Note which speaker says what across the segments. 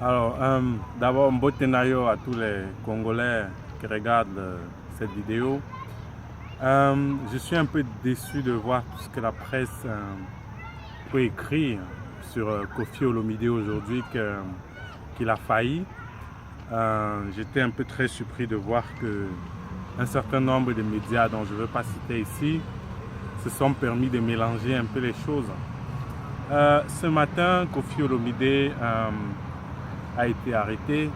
Speaker 1: Alors, d'abord, un beau scénario à tous les Congolais qui regardent cette vidéo. Je suis un peu déçu de voir tout ce que la presse peut écrire sur Koffi Olomidé aujourd'hui, qu'il a failli. J'étais un peu très surpris de voir qu'un certain nombre de médias dont je ne veux pas citer ici se sont permis de mélanger un peu les choses. Ce matin, Koffi Olomidé a été arrêté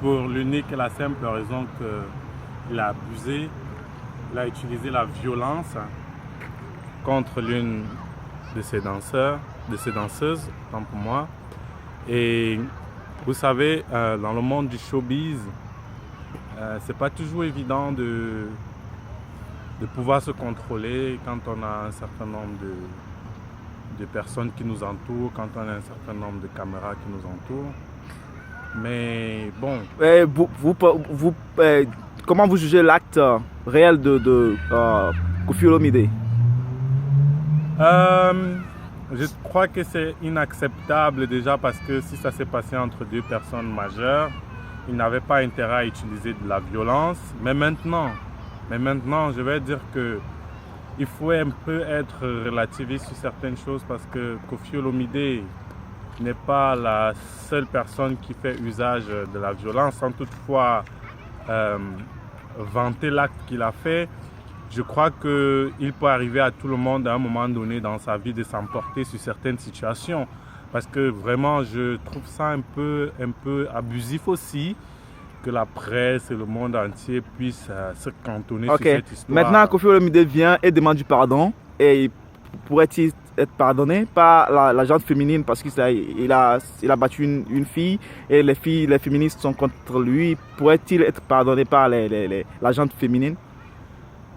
Speaker 1: pour l'unique et la simple raison qu'il a abusé, il a utilisé la violence contre l'une de ses danseuses, tant pour moi. Et vous savez, dans le monde du showbiz, c'est pas toujours évident de pouvoir se contrôler quand on a un certain nombre de personnes qui nous entourent, quand on a un certain nombre de caméras qui nous entourent. Mais bon.
Speaker 2: Comment vous jugez l'acte réel de Koffi Olomidé?
Speaker 1: Je crois que c'est inacceptable déjà parce que si ça s'est passé entre deux personnes majeures, il n'avait pas intérêt à utiliser de la violence. Mais maintenant, je vais dire que il faut un peu être relativiste sur certaines choses parce que Koffi Olomidé n'est pas la seule personne qui fait usage de la violence, sans toutefois vanter l'acte qu'il a fait. Je crois qu'il peut arriver à tout le monde à un moment donné dans sa vie de s'emporter sur certaines situations. Parce que vraiment, je trouve ça un peu abusif aussi que la presse et le monde entier puissent se cantonner sur cette histoire.
Speaker 2: Maintenant, Koffi Olomidé vient et demande du pardon. Et pourrait-il être pardonné par la gente féminine parce qu'il a battu une fille et les féministes sont contre lui? Pourrait-il être pardonné par la gente féminine?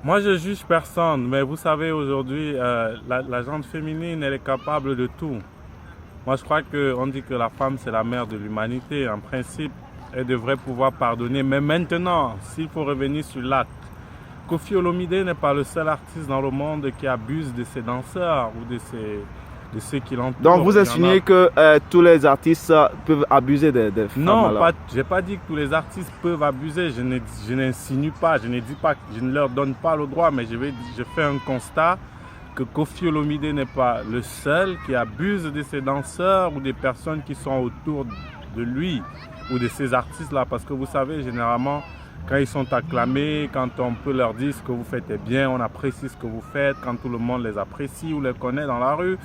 Speaker 1: Moi, je juge personne, mais vous savez, aujourd'hui, la gente féminine, elle est capable de tout. Moi, je crois qu'on dit que la femme, c'est la mère de l'humanité. En principe, elle devrait pouvoir pardonner. Mais maintenant, s'il faut revenir sur l'acte, Koffi Olomidé n'est pas le seul artiste dans le monde qui abuse de ses danseurs ou de ceux qui l'entourent.
Speaker 2: Donc vous insinuez que tous les artistes peuvent abuser des femmes?
Speaker 1: Non, je n'ai pas dit que tous les artistes peuvent abuser. Je n'insinue pas, je ne dis pas, je ne leur donne pas le droit, mais je fais un constat que Koffi Olomidé n'est pas le seul qui abuse de ses danseurs ou des personnes qui sont autour de lui ou de ces artistes-là. Parce que vous savez, généralement, quand ils sont acclamés, quand on peut leur dire ce que vous faites est bien, on apprécie ce que vous faites, quand tout le monde les apprécie ou les connaît dans la rue,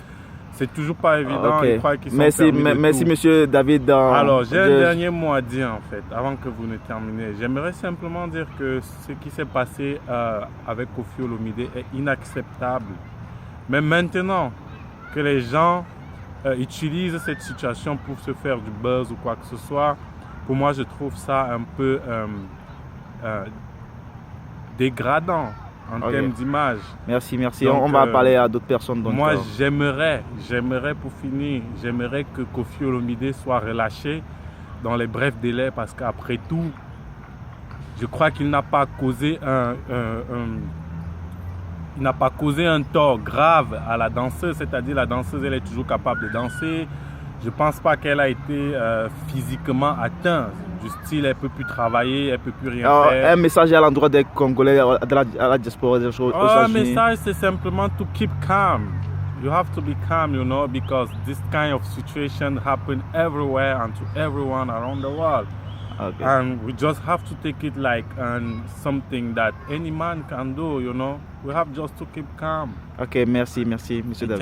Speaker 1: c'est toujours pas évident. Ils croient qu'ils sont
Speaker 2: merci monsieur David.
Speaker 1: Alors, j'ai un dernier mot à dire en fait, avant que vous ne terminez. J'aimerais simplement dire que ce qui s'est passé avec Koffi Olomidé est inacceptable. Mais maintenant que les gens utilisent cette situation pour se faire du buzz ou quoi que ce soit, pour moi, je trouve ça un peu dégradant en termes d'image.
Speaker 2: Merci. Donc, on va parler à d'autres personnes. Donc,
Speaker 1: moi, j'aimerais pour finir, j'aimerais que Koffi Olomidé soit relâché dans les brefs délais parce qu'après tout, je crois qu'il n'a pas causé un tort grave à la danseuse, c'est-à-dire la danseuse, elle est toujours capable de danser. Je ne pense pas qu'elle a été physiquement atteinte. Du style, elle ne peut plus travailler, elle ne peut plus rien faire.
Speaker 2: Un message à l'endroit des Congolais, à la diaspora des choses.
Speaker 1: Un message, c'est simplement to keep calm. You have to be calm, you know, because this kind of situation happen everywhere and to everyone around the world. And we just have to take it like something that any man can do, you know. We have just to keep calm.
Speaker 2: Ok, merci, monsieur David.